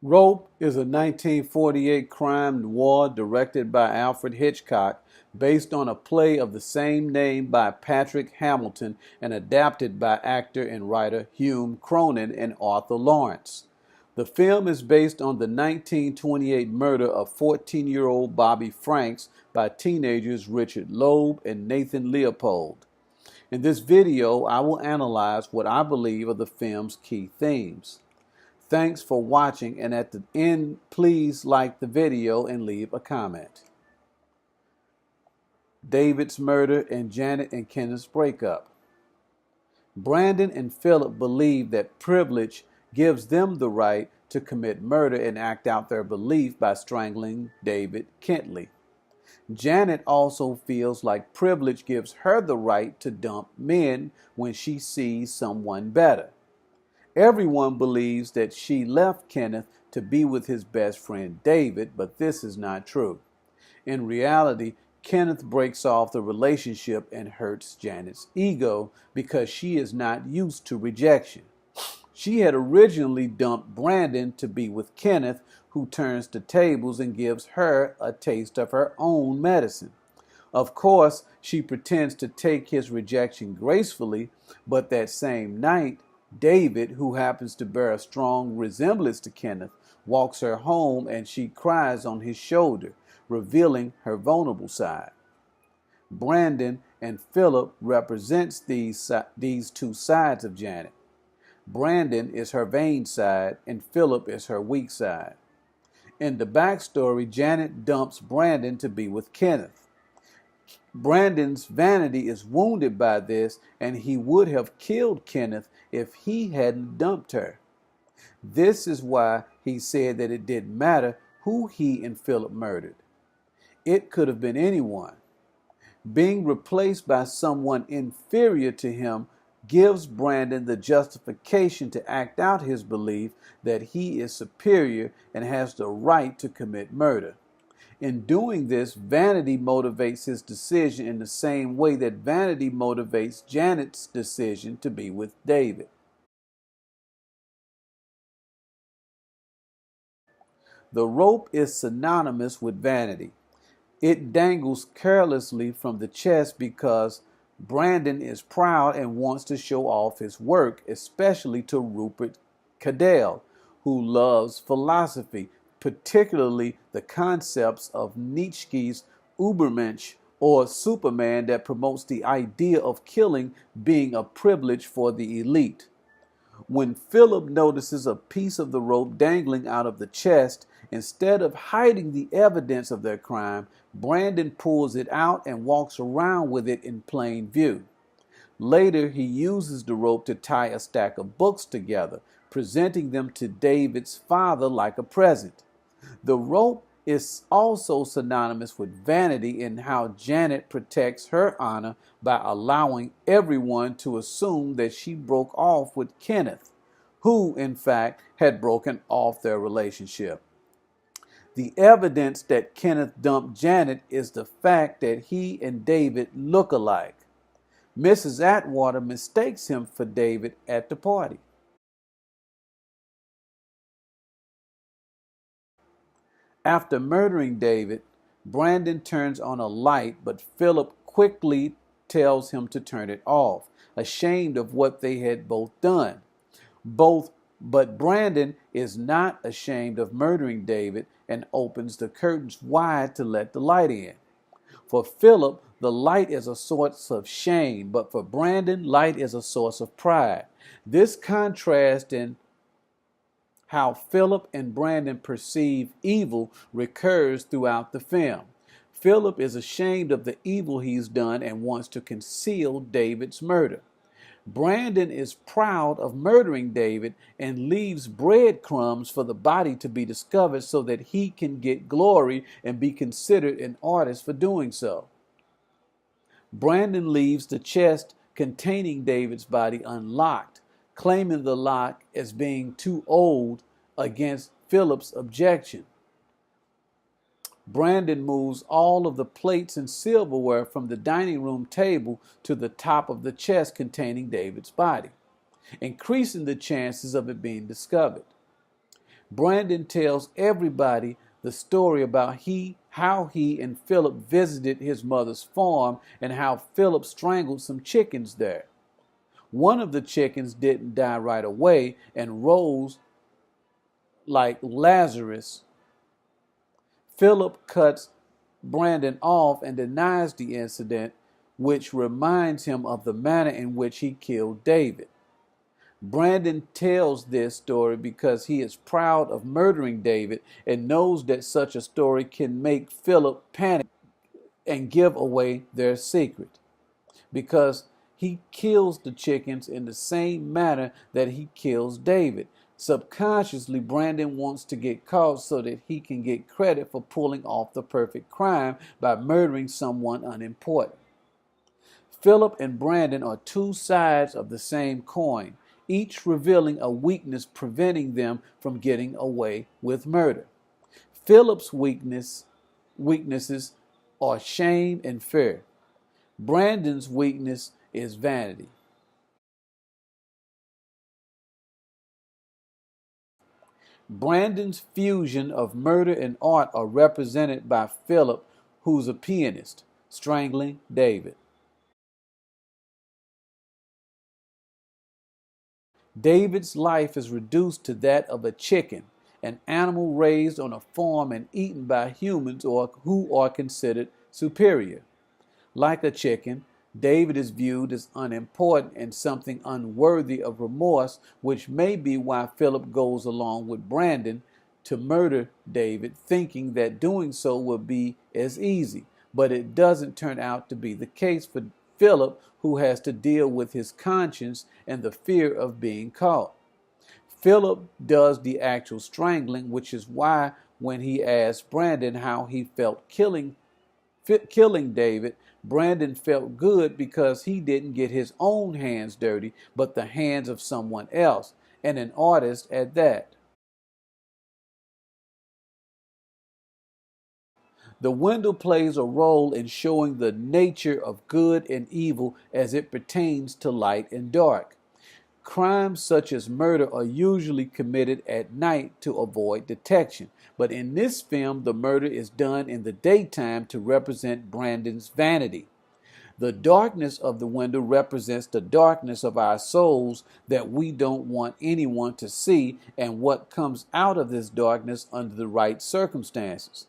Rope is a 1948 crime noir directed by Alfred Hitchcock based on a play of the same name by Patrick Hamilton and adapted by actor and writer Hume Cronin and Arthur Lawrence. The film is based on the 1928 murder of 14-year-old Bobby Franks by teenagers Richard Loeb and Nathan Leopold. In this video, I will analyze what I believe are the film's key themes. Thanks for watching, and at the end, please like the video and leave a comment. David's murder and Janet and Kenneth's breakup. Brandon and Philip believe that privilege gives them the right to commit murder and act out their belief by strangling David Kentley. Janet also feels like privilege gives her the right to dump men when she sees someone better. Everyone believes that she left Kenneth to be with his best friend David, but this is not true. In reality, Kenneth breaks off the relationship and hurts Janet's ego because she is not used to rejection. She had originally dumped Brandon to be with Kenneth, who turns the tables and gives her a taste of her own medicine. Of course, she pretends to take his rejection gracefully, but that same night, David, who happens to bear a strong resemblance to Kenneth, walks her home and she cries on his shoulder, revealing her vulnerable side. Brandon and Philip represents these two sides of Janet. Brandon is her vain side and Philip is her weak side. In the backstory, Janet dumps Brandon to be with Kenneth. Brandon's vanity is wounded by this, and he would have killed Kenneth if he hadn't dumped her. This is why he said that it didn't matter who he and Philip murdered. It could have been anyone. Being replaced by someone inferior to him gives Brandon the justification to act out his belief that he is superior and has the right to commit murder. In doing this, vanity motivates his decision in the same way that vanity motivates Janet's decision to be with David. The rope is synonymous with vanity. It dangles carelessly from the chest because Brandon is proud and wants to show off his work, especially to Rupert Cadell, who loves philosophy, particularly the concepts of Nietzsche's Übermensch, or Superman, that promotes the idea of killing being a privilege for the elite. When Philip notices a piece of the rope dangling out of the chest, instead of hiding the evidence of their crime, Brandon pulls it out and walks around with it in plain view. Later, he uses the rope to tie a stack of books together, presenting them to David's father like a present. The rope is also synonymous with vanity in how Janet protects her honor by allowing everyone to assume that she broke off with Kenneth, who, in fact, had broken off their relationship. The evidence that Kenneth dumped Janet is the fact that he and David look alike. Mrs. Atwater mistakes him for David at the party. After murdering David, Brandon turns on a light, but Philip quickly tells him to turn it off, ashamed of what they had both done. But Brandon is not ashamed of murdering David and opens the curtains wide to let the light in. For Philip, the light is a source of shame, but for Brandon, light is a source of pride. This contrast in how Philip and Brandon perceive evil recurs throughout the film. Philip is ashamed of the evil he's done and wants to conceal David's murder. Brandon is proud of murdering David and leaves breadcrumbs for the body to be discovered so that he can get glory and be considered an artist for doing so. Brandon leaves the chest containing David's body unlocked, claiming the lock as being too old against Philip's objection. Brandon moves all of the plates and silverware from the dining room table to the top of the chest containing David's body, increasing the chances of it being discovered. Brandon tells everybody the story about how he and Philip visited his mother's farm and how Philip strangled some chickens there. One of the chickens didn't die right away and rose like Lazarus. Philip cuts Brandon off and denies the incident, which reminds him of the manner in which he killed David. Brandon tells this story because he is proud of murdering David and knows that such a story can make Philip panic and give away their secret, because he kills the chickens in the same manner that he kills David. Subconsciously, Brandon wants to get caught so that he can get credit for pulling off the perfect crime by murdering someone unimportant. Philip and Brandon are two sides of the same coin, each revealing a weakness preventing them from getting away with murder. Philip's weaknesses are shame and fear. Brandon's weakness is vanity. Brandon's fusion of murder and art are represented by Philip, who's a pianist, strangling David. David's life is reduced to that of a chicken, an animal raised on a farm and eaten by humans who are considered superior. Like a chicken, David is viewed as unimportant and something unworthy of remorse, which may be why Philip goes along with Brandon to murder David, thinking that doing so will be as easy. But it doesn't turn out to be the case for Philip, who has to deal with his conscience and the fear of being caught. Philip does the actual strangling, which is why when he asked Brandon how he felt killing David, Brandon felt good because he didn't get his own hands dirty, but the hands of someone else, and an artist at that. The window plays a role in showing the nature of good and evil as it pertains to light and dark. Crimes such as murder are usually committed at night to avoid detection, but in this film, the murder is done in the daytime to represent Brandon's vanity. The darkness of the window represents the darkness of our souls that we don't want anyone to see, and what comes out of this darkness under the right circumstances.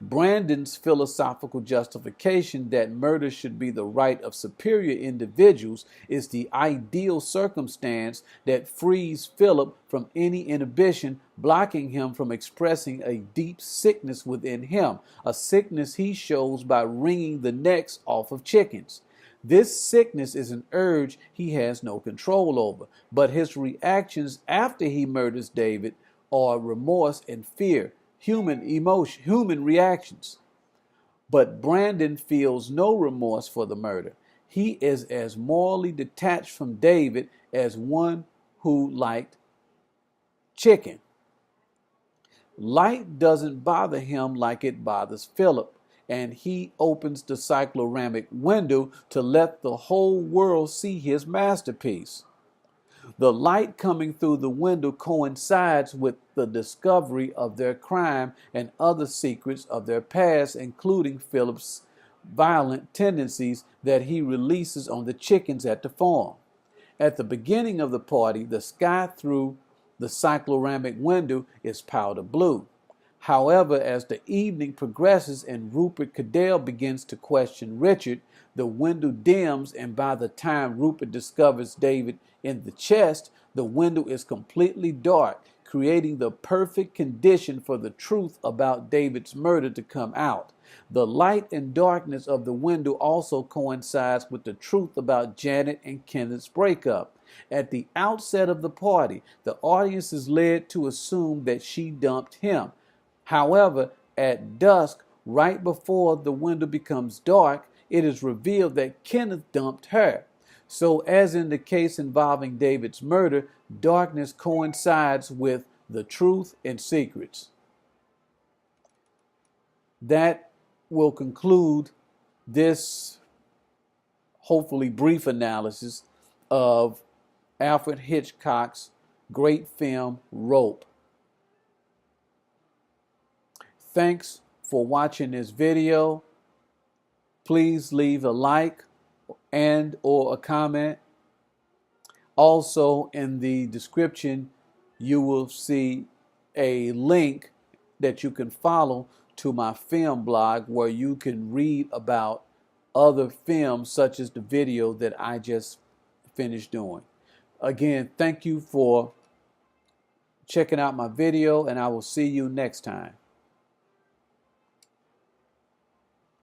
Brandon's philosophical justification that murder should be the right of superior individuals is the ideal circumstance that frees Philip from any inhibition, blocking him from expressing a deep sickness within him, a sickness he shows by wringing the necks off of chickens. This sickness is an urge he has no control over, but his reactions after he murders David are remorse and fear. Human reactions. But Brandon feels no remorse for the murder. He is as morally detached from David as one who liked chicken. Light doesn't bother him like it bothers Philip, and he opens the cycloramic window to let the whole world see his masterpiece. The light coming through the window coincides with the discovery of their crime and other secrets of their past, including Philip's violent tendencies that he releases on the chickens at the farm. At the beginning of the party, the sky through the cycloramic window is powder blue. However, as the evening progresses and Rupert Cadell begins to question Richard, the window dims, and by the time Rupert discovers David in the chest, the window is completely dark, creating the perfect condition for the truth about David's murder to come out. The light and darkness of the window also coincides with the truth about Janet and Kenneth's breakup. At the outset of the party, the audience is led to assume that she dumped him. However, at dusk, right before the window becomes dark, it is revealed that Kenneth dumped her. So, as in the case involving David's murder, darkness coincides with the truth and secrets. That will conclude this hopefully brief analysis of Alfred Hitchcock's great film, Rope. Thanks for watching this video. Please leave a like and or a comment. Also, in the description, you will see a link that you can follow to my film blog, where you can read about other films such as the video that I just finished doing. Again, thank you for checking out my video, and I will see you next time.